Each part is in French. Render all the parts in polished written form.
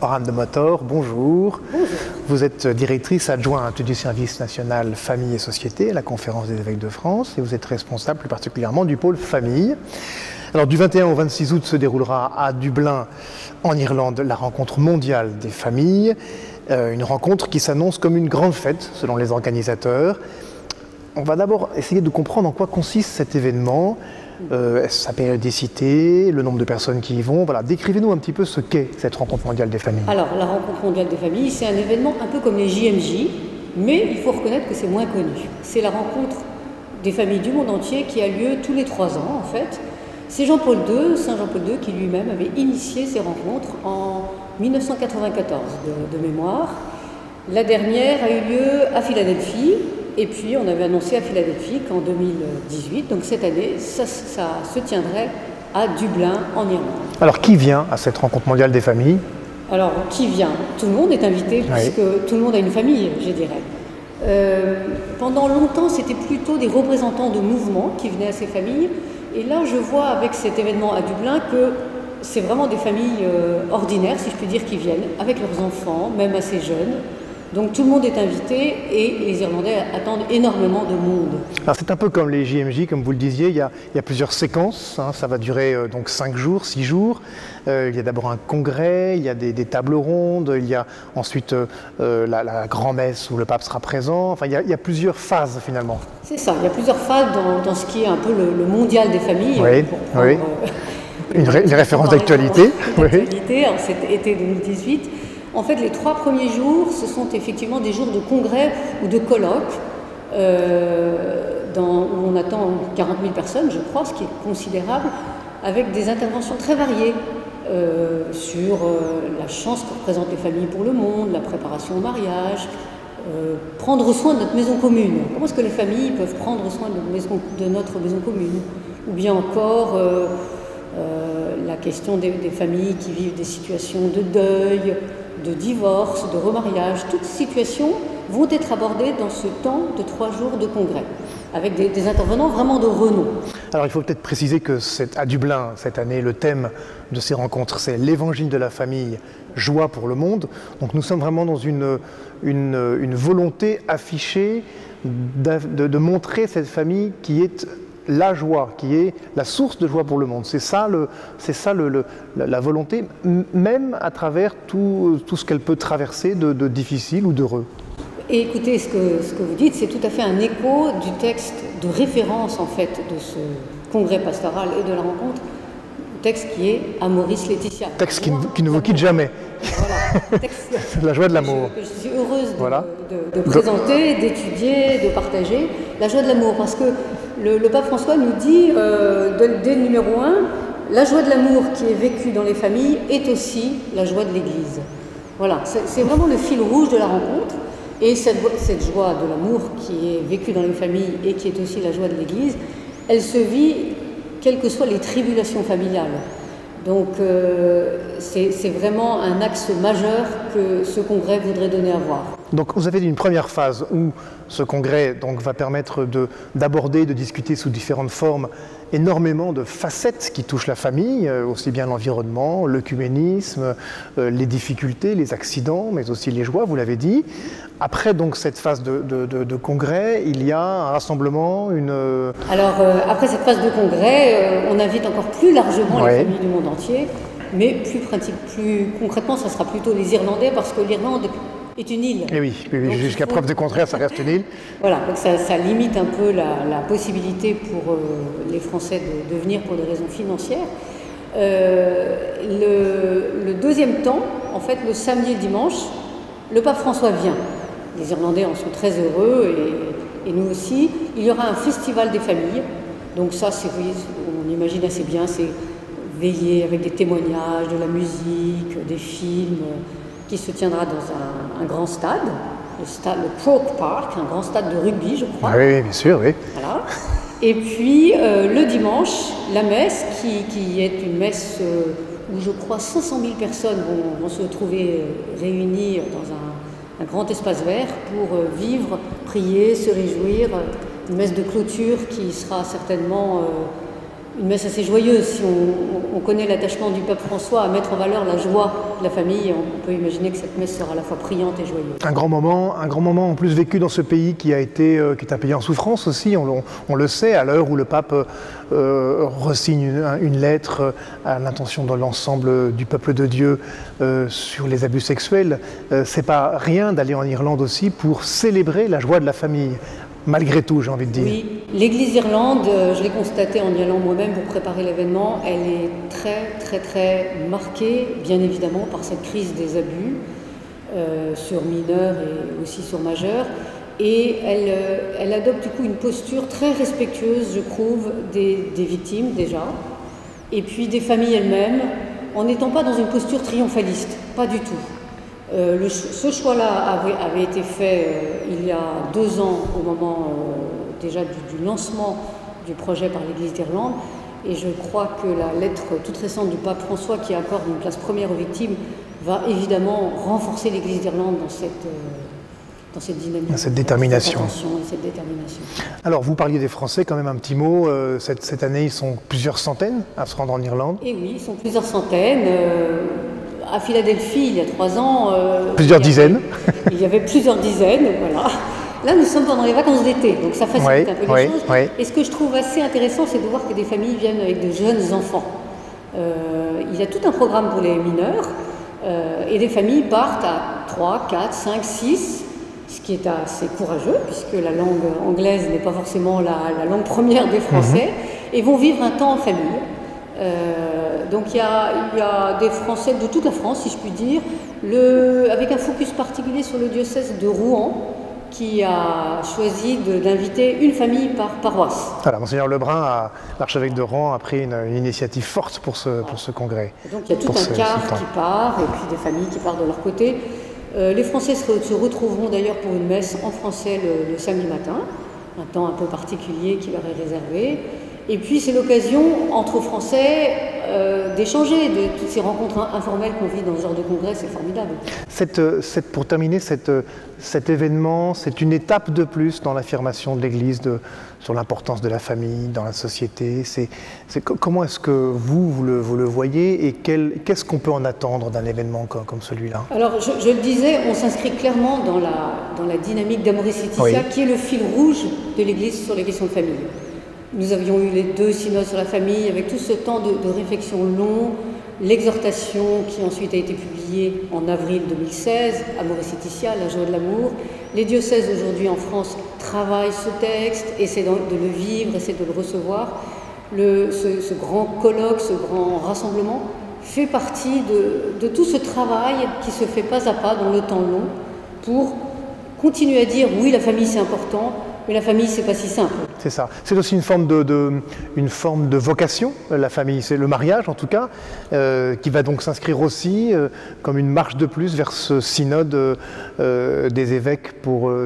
Parane de Motor, bonjour. Bonjour. Vous êtes directrice adjointe du service national Famille et Société à la Conférence des évêques de France et vous êtes responsable plus particulièrement du pôle famille. Alors du 21 au 26 août se déroulera à Dublin, en Irlande, la rencontre mondiale des familles, une rencontre qui s'annonce comme une grande fête selon les organisateurs. On va d'abord essayer de comprendre en quoi consiste cet événement, sa périodicité, le nombre de personnes qui y vont. Voilà, décrivez-nous un petit peu ce qu'est cette rencontre mondiale des familles. Alors, la rencontre mondiale des familles, c'est un événement un peu comme les JMJ, mais il faut reconnaître que c'est moins connu. C'est la rencontre des familles du monde entier qui a lieu tous les 3 ans, en fait. C'est Saint Jean-Paul II, qui lui-même avait initié ces rencontres en 1994 de mémoire. La dernière a eu lieu à Philadelphie. Et puis, on avait annoncé à Philadelphie qu'en 2018, donc cette année, ça se tiendrait à Dublin, en Irlande. Alors, qui vient à cette rencontre mondiale des familles? Alors, qui vient? Tout le monde est invité, puisque tout le monde a une famille, je dirais. Pendant longtemps, c'était plutôt des représentants de mouvements qui venaient à ces familles. Et là, je vois avec cet événement à Dublin que c'est vraiment des familles ordinaires, si je puis dire, qui viennent, avec leurs enfants, même assez jeunes. Donc tout le monde est invité et les Irlandais attendent énormément de monde. Alors c'est un peu comme les JMJ, comme vous le disiez, il y a plusieurs séquences, hein, ça va durer donc 5 jours, 6 jours. Il y a d'abord un congrès, il y a des tables rondes, il y a ensuite la grand-messe où le pape sera présent. Enfin, il y a plusieurs phases finalement. C'est ça, il y a plusieurs phases dans ce qui est un peu le mondial des familles. Oui, oui. Une référence d'actualité. En cet été 2018. En fait, les 3 premiers jours, ce sont effectivement des jours de congrès ou de colloques, où on attend 40 000 personnes, je crois, ce qui est considérable, avec des interventions très variées sur la chance que représentent les familles pour le monde, la préparation au mariage, prendre soin de notre maison commune. Comment est-ce que les familles peuvent prendre soin de notre maison commune? Ou bien encore la question des familles qui vivent des situations de deuil, de divorce, de remariage. Toutes ces situations vont être abordées dans ce temps de 3 jours de congrès, avec des intervenants vraiment de renom. Alors il faut peut-être préciser que c'est à Dublin, cette année, le thème de ces rencontres, c'est l'évangile de la famille, joie pour le monde. Donc nous sommes vraiment dans une volonté affichée de montrer cette famille qui est la joie, qui est la source de joie pour le monde. C'est ça, la volonté, même à travers tout ce qu'elle peut traverser de difficile ou d'heureux. Et écoutez, ce que vous dites, c'est tout à fait un écho du texte de référence, en fait, de ce congrès pastoral et de la rencontre, le texte qui est Amoris Laetitia. Texte qui ne vous quitte jamais. Voilà, texte la joie de l'amour. Que je suis heureuse de présenter, d'étudier, de partager. La joie de l'amour, parce que le pape François nous dit, dès le numéro 1, la joie de l'amour qui est vécue dans les familles est aussi la joie de l'Église. Voilà, c'est vraiment le fil rouge de la rencontre. Et cette joie de l'amour qui est vécue dans les familles et qui est aussi la joie de l'Église, elle se vit quelles que soient les tribulations familiales. Donc c'est vraiment un axe majeur que ce congrès voudrait donner à voir. Donc vous avez une première phase où ce congrès donc, va permettre d'aborder, de discuter sous différentes formes énormément de facettes qui touchent la famille, aussi bien l'environnement, l'œcuménisme, les difficultés, les accidents, mais aussi les joies, vous l'avez dit. Après donc cette phase de congrès, il y a un rassemblement, Alors après cette phase de congrès, on invite encore plus largement les familles du monde entier, mais plus concrètement, ça sera plutôt les Irlandais, parce que l'Irlande est une île. Et oui, jusqu'à preuve du contraire, ça reste une île. Voilà, donc ça limite un peu la possibilité pour les Français de venir pour des raisons financières. Le deuxième temps, en fait, le samedi et le dimanche, le pape François vient. Les Irlandais en sont très heureux et nous aussi. Il y aura un festival des familles. Donc ça, on imagine assez bien, c'est veiller avec des témoignages, de la musique, des films, qui se tiendra dans un grand stade, le Croke Park, un grand stade de rugby, je crois. Ah oui, bien sûr, oui. Voilà. Et puis le dimanche, la messe, qui est une messe où je crois 500 000 personnes vont se retrouver réunies dans un grand espace vert pour vivre, prier, se réjouir. Une messe de clôture qui sera certainement une messe assez joyeuse. Si on connaît l'attachement du pape François à mettre en valeur la joie de la famille, on peut imaginer que cette messe sera à la fois priante et joyeuse. Un grand moment en plus vécu dans ce pays qui est un pays en souffrance aussi, on le sait, à l'heure où le pape resigne une lettre à l'intention de l'ensemble du peuple de Dieu sur les abus sexuels. C'est pas rien d'aller en Irlande aussi pour célébrer la joie de la famille. Malgré tout, j'ai envie de dire. Oui, l'Église d'Irlande, je l'ai constaté en y allant moi-même pour préparer l'événement, elle est très marquée, bien évidemment, par cette crise des abus sur mineurs et aussi sur majeurs. Et elle adopte du coup une posture très respectueuse, je trouve, des victimes déjà, et puis des familles elles-mêmes, en n'étant pas dans une posture triomphaliste, pas du tout. Ce choix-là avait été fait il y a 2 ans, au moment déjà du lancement du projet par l'Église d'Irlande, et je crois que la lettre toute récente du pape François, qui accorde une place première aux victimes, va évidemment renforcer l'Église d'Irlande dans cette dynamique, cette détermination. Cette détermination. Alors, vous parliez des Français, quand même un petit mot. Cette année, ils sont plusieurs centaines à se rendre en Irlande. Et oui, ils sont plusieurs centaines. À Philadelphie, il y a 3 ans... plusieurs dizaines. Il y avait plusieurs dizaines, voilà. Là, nous sommes pendant les vacances d'été, donc ça facilite un peu les choses. Oui. Et ce que je trouve assez intéressant, c'est de voir que des familles viennent avec de jeunes enfants. Il y a tout un programme pour les mineurs, et des familles partent à 3, 4, 5, 6, ce qui est assez courageux, puisque la langue anglaise n'est pas forcément la langue première des Français, et vont vivre un temps en famille. Donc il y a des Français de toute la France, si je puis dire, avec un focus particulier sur le diocèse de Rouen, qui a choisi d'inviter une famille par paroisse. Voilà, Monseigneur Lebrun, l'archevêque de Rouen, a pris une initiative forte pour ce congrès. Et donc il y a tout un quart qui part, et puis des familles qui partent de leur côté. Les Français se retrouveront d'ailleurs pour une messe en français le samedi matin, un temps un peu particulier qui leur est réservé. Et puis c'est l'occasion, entre Français, d'échanger, de toutes ces rencontres informelles qu'on vit dans ce genre de congrès, c'est formidable. Pour terminer, cet événement, c'est une étape de plus dans l'affirmation de l'Église sur l'importance de la famille dans la société. Comment est-ce que vous le voyez, et qu'est-ce qu'on peut en attendre d'un événement comme celui-là? Alors, je le disais, on s'inscrit clairement dans la dynamique d'Amoris Laetitia, qui est le fil rouge de l'Église sur les questions de famille. Nous avions eu les 2 synodes sur la famille, avec tout ce temps de réflexion long, l'exhortation qui ensuite a été publiée en avril 2016, Amoris Laetitia, la joie de l'amour. Les diocèses aujourd'hui en France travaillent ce texte, essaient de le vivre, essaient de le recevoir. Ce grand colloque, ce grand rassemblement fait partie de tout ce travail qui se fait pas à pas dans le temps long pour continuer à dire oui, la famille c'est important, mais la famille, c'est pas si simple. C'est ça. C'est aussi une forme de vocation, la famille. C'est le mariage, en tout cas, qui va donc s'inscrire aussi comme une marche de plus vers ce synode des évêques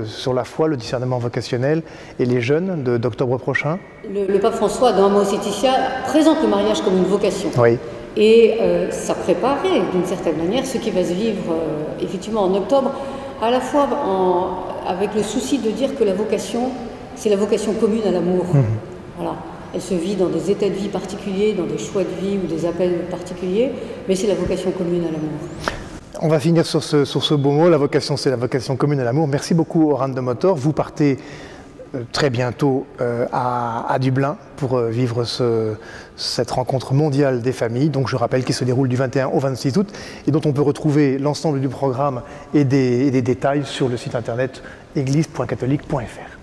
sur la foi, le discernement vocationnel et les jeunes d'octobre prochain. Le pape François, dans Amoris Laetitia, présente le mariage comme une vocation. Oui. Et ça préparait, d'une certaine manière, ce qui va se vivre effectivement en octobre, à la fois avec le souci de dire que la vocation, c'est la vocation commune à l'amour. Voilà. Elle se vit dans des états de vie particuliers, dans des choix de vie ou des appels particuliers, mais c'est la vocation commune à l'amour. On va finir sur ce beau mot, la vocation, c'est la vocation commune à l'amour. Merci beaucoup, Oran de Motor. Vous partez très bientôt à Dublin pour vivre cette rencontre mondiale des familles, donc je rappelle qu'il se déroule du 21 au 26 août et dont on peut retrouver l'ensemble du programme et des détails sur le site internet église.catholique.fr.